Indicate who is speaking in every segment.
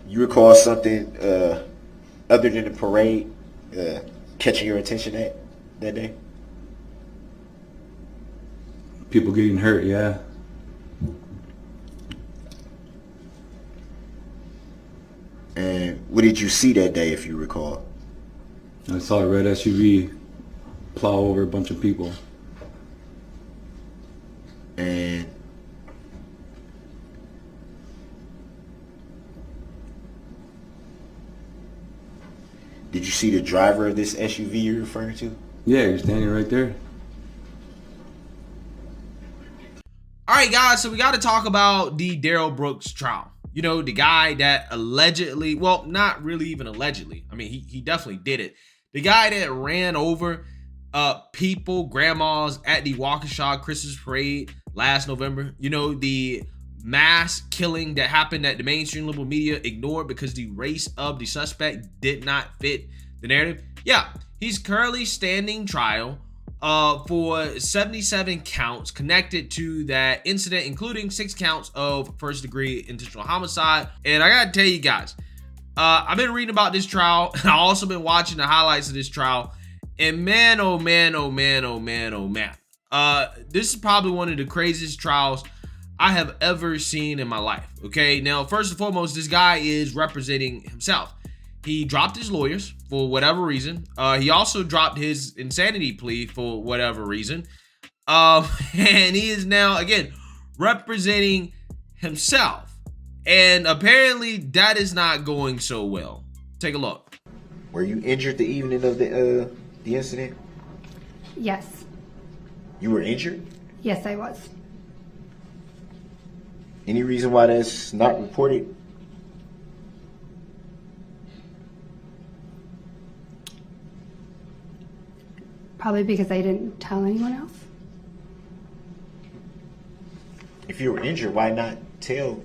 Speaker 1: You recall something other than the parade catching your attention that day?
Speaker 2: People getting hurt, yeah.
Speaker 1: And what did you see that day, if you recall?
Speaker 2: I saw a red SUV plow over a bunch of people.
Speaker 1: And did you see the driver of this SUV you're referring to?
Speaker 2: Yeah, you're standing right there.
Speaker 3: All right, guys, so we got to talk about the Darrell Brooks trial. You know, the guy that allegedly, well, not really even allegedly. I mean, he definitely did it. The guy that ran over people, grandmas at the Waukesha Christmas parade last November. You know, the mass killing that happened that the mainstream liberal media ignored because the race of the suspect did not fit the narrative. Yeah, he's currently standing trial for 77 counts connected to that incident, including 6 counts of first-degree intentional homicide. And I gotta tell you guys, I've been reading about this trial, and I've also been watching the highlights of this trial. And man, oh man, oh man, oh man, oh man. This is probably one of the craziest trials I have ever seen in my life. Okay, now first and foremost, this guy is representing himself. He dropped his lawyers for whatever reason. He also dropped his insanity plea for whatever reason. And he is now, again, representing himself. And apparently that is not going so well. Take a look.
Speaker 1: Were you injured the evening of the incident?
Speaker 4: Yes.
Speaker 1: You were injured?
Speaker 4: Yes, I was.
Speaker 1: Any reason why that's not reported?
Speaker 4: Probably because I didn't tell anyone else.
Speaker 1: If you were injured, why not tell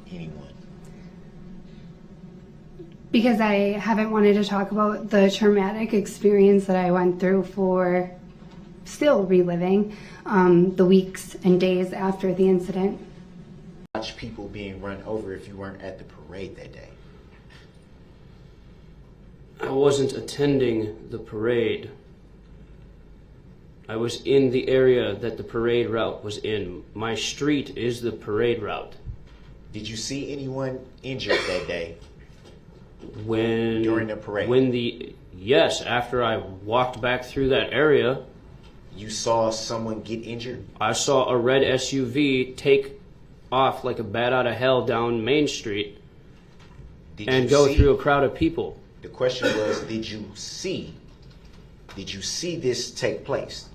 Speaker 1: anyone?
Speaker 4: Because I haven't wanted to talk about the traumatic experience that I went through for still reliving the weeks and days after the incident.
Speaker 1: Watch people being run over if you weren't at the parade that day.
Speaker 5: I wasn't attending the parade. I was in the area that the parade route was in. My street is the parade route.
Speaker 1: Did you see anyone injured that day?
Speaker 5: During
Speaker 1: the parade?
Speaker 5: Yes, after I walked back through that area.
Speaker 1: You saw someone get injured?
Speaker 5: I saw a red SUV take off like a bat out of hell down Main Street and go through a crowd of people.
Speaker 1: The question was, did you see this take place?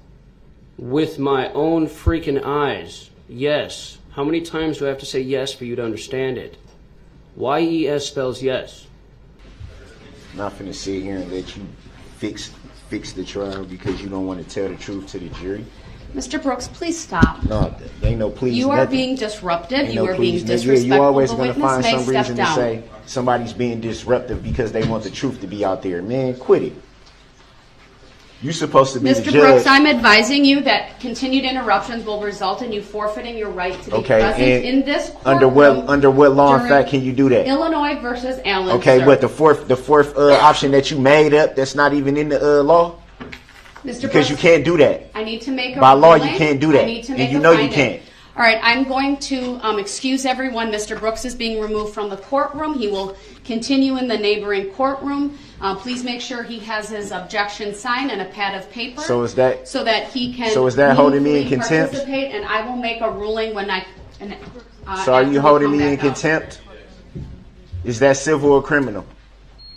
Speaker 5: With my own freaking eyes, yes. How many times do I have to say yes for you to understand it? Y-E-S spells yes.
Speaker 1: I'm not finna sit here and let you fix the trial because you don't want to tell the truth to the jury.
Speaker 6: Mr. Brooks, please stop.
Speaker 1: No, there ain't no please.
Speaker 6: You are
Speaker 1: nothing.
Speaker 6: being disruptive. You are
Speaker 1: please,
Speaker 6: being disrespectful.
Speaker 1: You always
Speaker 6: The
Speaker 1: going to
Speaker 6: witness
Speaker 1: find
Speaker 6: may
Speaker 1: some
Speaker 6: step
Speaker 1: reason to
Speaker 6: down.
Speaker 1: say somebody's being disruptive because they want the truth to be out there. Man, quit it. You're supposed to be the
Speaker 6: Mr.
Speaker 1: judge.
Speaker 6: Brooks, I'm advising you that continued interruptions will result in you forfeiting your right to be present in this courtroom.
Speaker 1: Under what law and fact can you do that?
Speaker 6: Illinois versus Allen.
Speaker 1: Okay,
Speaker 6: sir.
Speaker 1: but the fourth option that you made up, that's not even in the law?
Speaker 6: Mr.
Speaker 1: Because
Speaker 6: Brooks,
Speaker 1: you can't do that.
Speaker 6: I need to make a
Speaker 1: By law,
Speaker 6: ruling.
Speaker 1: you can't do that.
Speaker 6: I need to make
Speaker 1: and you
Speaker 6: a
Speaker 1: know
Speaker 6: finding.
Speaker 1: you can't.
Speaker 6: All right, I'm going to excuse everyone. Mr. Brooks is being removed from the courtroom. He will continue in the neighboring courtroom. Please make sure he has his objection signed and a pad of paper.
Speaker 1: So is that
Speaker 6: he can
Speaker 1: holding me in
Speaker 6: meaningfully
Speaker 1: contempt?
Speaker 6: participate, and I will make a ruling when
Speaker 1: so are you holding me in contempt? Is that civil or criminal?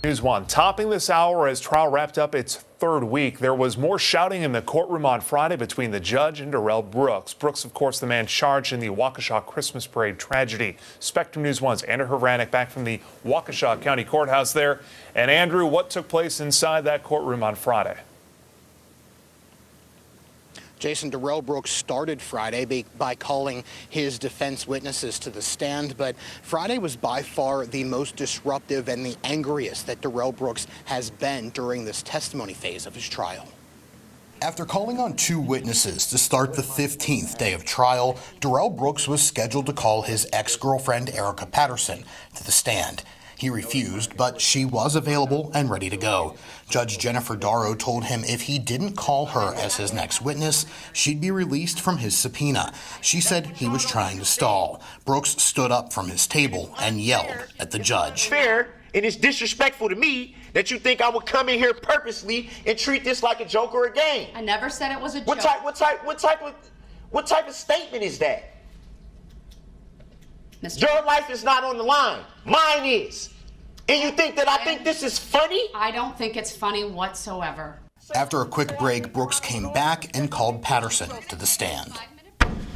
Speaker 7: News 1 topping this hour as trial wrapped up its third week. There was more shouting in the courtroom on Friday between the judge and Darrell Brooks. Brooks, of course, the man charged in the Waukesha Christmas parade tragedy. Spectrum News 1's Andrew Hranek back from the Waukesha County Courthouse there. And Andrew, what took place inside that courtroom on Friday?
Speaker 8: Jason, Darrell Brooks started Friday by calling his defense witnesses to the stand, but Friday was by far the most disruptive and the angriest that Darrell Brooks has been during this testimony phase of his trial. After calling on 2 witnesses to start the 15th day of trial, Darrell Brooks was scheduled to call his ex-girlfriend Erica Patterson to the stand. He refused, but she was available and ready to go. Judge Jennifer Dorow told him if he didn't call her as his next witness, she'd be released from his subpoena. She said he was trying to stall. Brooks stood up from his table and yelled at the judge.
Speaker 9: Fair, and it's disrespectful to me that you think I would come in here purposely and treat this like a joke or a game.
Speaker 6: I never said it was a joke.
Speaker 9: What type of statement is that?
Speaker 6: Mr.
Speaker 9: Your life is not on the line. Mine is. And you think that I think this is funny?
Speaker 6: I don't think it's funny whatsoever.
Speaker 8: After a quick break, Brooks came back and called Patterson to the stand.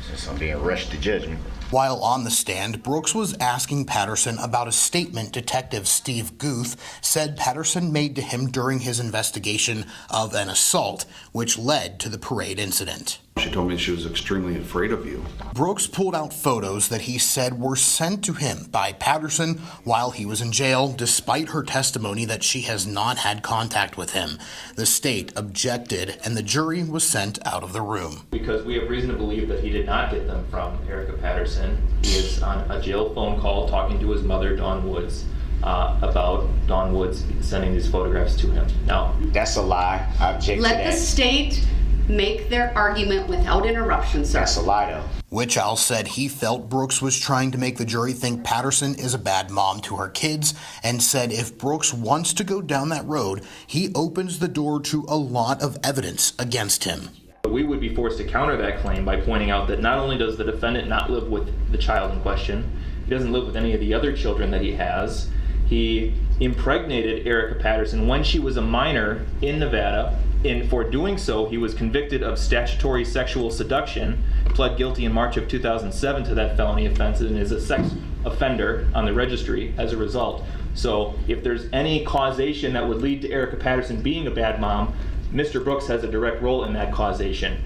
Speaker 1: Since I'm being rushed to judgment.
Speaker 8: While on the stand, Brooks was asking Patterson about a statement Detective Steve Guth said Patterson made to him during his investigation of an assault, which led to the parade incident.
Speaker 10: She told me she was extremely afraid of you.
Speaker 8: Brooks pulled out photos that he said were sent to him by Patterson while he was in jail, despite her testimony that she has not had contact with him. The state objected, and the jury was sent out of the room.
Speaker 11: Because we have reason to believe that he did not get them from Erica Patterson. He is on a jail phone call talking to his mother, Dawn Woods, about Dawn Woods sending these photographs to him. Now,
Speaker 1: That's a lie. I object to
Speaker 6: Let
Speaker 1: that.
Speaker 6: the state make their argument without interruption, sir.
Speaker 1: That's a lie, though.
Speaker 8: Wichal said he felt Brooks was trying to make the jury think Patterson is a bad mom to her kids, and said if Brooks wants to go down that road, he opens the door to a lot of evidence against him.
Speaker 11: we would be forced to counter that claim by pointing out that not only does the defendant not live with the child in question, he doesn't live with any of the other children that he has. He impregnated Erica Patterson when she was a minor in Nevada, and for doing so, he was convicted of statutory sexual seduction, pled guilty in March of 2007 to that felony offense, and is a sex offender on the registry as a result. So if there's any causation that would lead to Erica Patterson being a bad mom, Mr. Brooks has a direct role in that causation.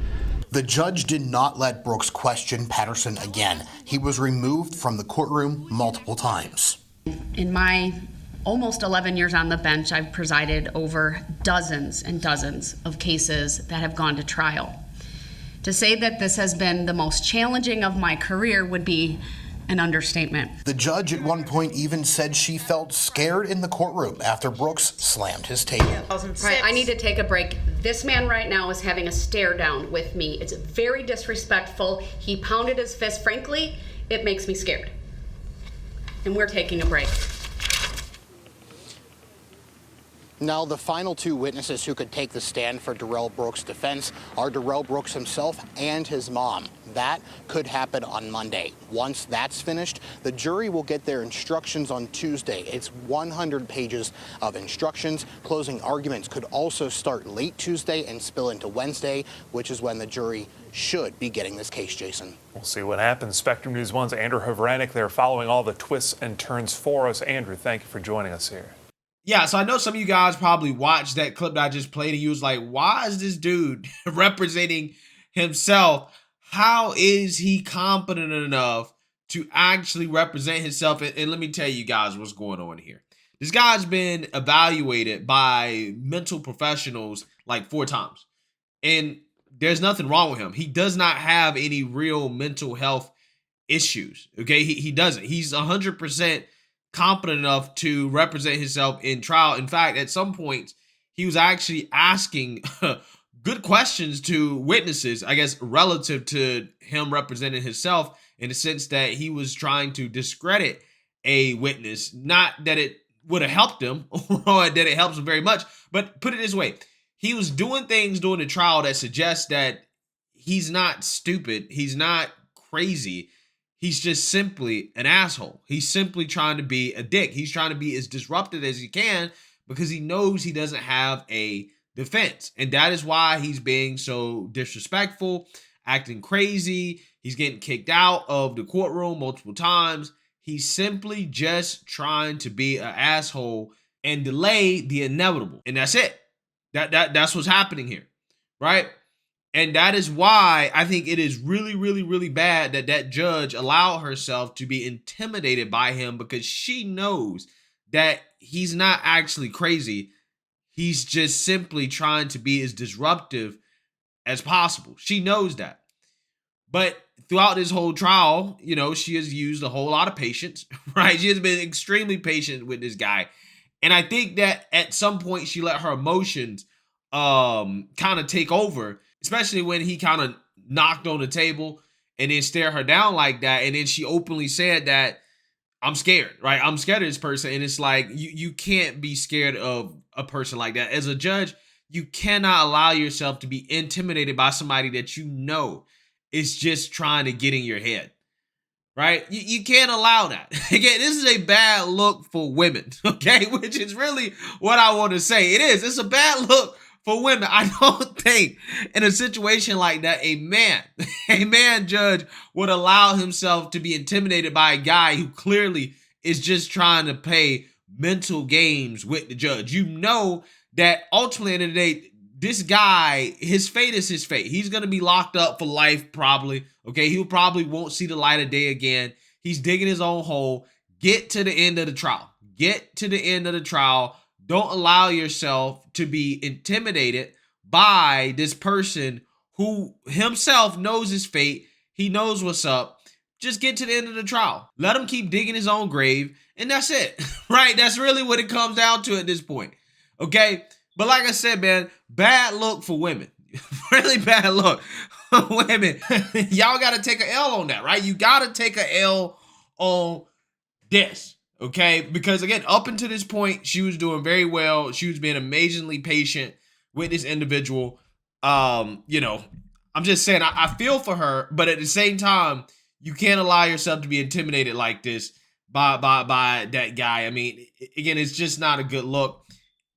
Speaker 8: The judge did not let Brooks question Patterson again. He was removed from the courtroom multiple times.
Speaker 6: In my almost 11 years on the bench, I've presided over dozens and dozens of cases that have gone to trial. To say that this has been the most challenging of my career would be an understatement.
Speaker 8: The judge at one point even said she felt scared in the courtroom after Brooks slammed his table.
Speaker 6: Right, I need to take a break. This man right now is having a stare down with me. It's very disrespectful. He pounded his fist. Frankly, it makes me scared. And we're taking a break.
Speaker 8: Now, the final two witnesses who could take the stand for Darrell Brooks' defense are Darrell Brooks himself and his mom. That could happen on Monday. Once that's finished, the jury will get their instructions on Tuesday. It's 100 pages of instructions. Closing arguments could also start late Tuesday and spill into Wednesday, which is when the jury should be getting this case, Jason.
Speaker 7: We'll see what happens. Spectrum News 1's Andrew Hovranek there following all the twists and turns for us. Andrew, thank you for joining us here.
Speaker 3: Yeah, so I know some of you guys probably watched that clip that I just played and you was like, why is this dude representing himself? How is he competent enough to actually represent himself? And let me tell you guys what's going on here. This guy's been evaluated by mental professionals like 4 times. And there's nothing wrong with him. He does not have any real mental health issues. Okay, he doesn't. He's 100% competent enough to represent himself in trial. In fact, at some points, he was actually asking good questions to witnesses, I guess, relative to him representing himself, in the sense that he was trying to discredit a witness. Not that it would have helped him or that it helps him very much, but put it this way. He was doing things during the trial that suggest that he's not stupid. He's not crazy. He's just simply an asshole. He's simply trying to be a dick. He's trying to be as disruptive as he can because he knows he doesn't have a defense. And that is why he's being so disrespectful, acting crazy. He's getting kicked out of the courtroom multiple times. He's simply just trying to be an asshole and delay the inevitable. And that's it. That's what's happening here, right? And that is why I think it is really, really, really bad that that judge allowed herself to be intimidated by him, because she knows that he's not actually crazy. He's just simply trying to be as disruptive as possible. She knows that. But throughout this whole trial, you know, she has used a whole lot of patience, right? She has been extremely patient with this guy. And I think that at some point she let her emotions kind of take over, especially when he kind of knocked on the table and then stared her down like that. And then she openly said that, I'm scared, right? I'm scared of this person. And it's like, you can't be scared of a person like that. As a judge, you cannot allow yourself to be intimidated by somebody that you know is just trying to get in your head, right? You can't allow that. Again, this is a bad look for women, okay? Which is really what I want to say. It is. It's a bad look for women. I don't think in a situation like that, a man judge would allow himself to be intimidated by a guy who clearly is just trying to play mental games with the judge. You know that ultimately at the end of the day, this guy, his fate is his fate. He's going to be locked up for life probably, okay? He probably won't see the light of day again. He's digging his own hole. Get to the end of the trial. Get to the end of the trial. Don't allow yourself to be intimidated by this person who himself knows his fate. He knows what's up. Just get to the end of the trial. Let him keep digging his own grave, and that's it, right? That's really what it comes down to at this point, okay? But like I said, man, bad look for women. Really bad look for women. Y'all got to take an L on that, right? You got to take an L on this, okay? Because again, up until this point, she was doing very well. She was being amazingly patient with this individual. You know, I'm just saying, I feel for her, but at the same time, you can't allow yourself to be intimidated like this by that guy. I mean, again, it's just not a good look.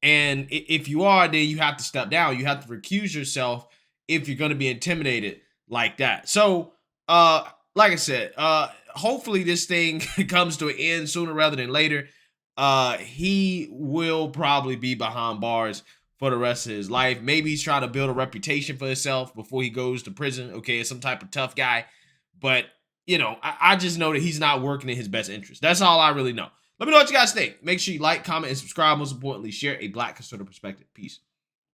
Speaker 3: And if you are, then you have to step down. You have to recuse yourself if you're going to be intimidated like that. So, like I said, hopefully this thing comes to an end sooner rather than later. He will probably be behind bars for the rest of his life. Maybe he's trying to build a reputation for himself before he goes to prison, okay, as some type of tough guy. But, you know, I just know that he's not working in his best interest. That's all I really know. Let me know what you guys think. Make sure you like, comment, and subscribe. Most importantly, share a Black conservative perspective. Peace.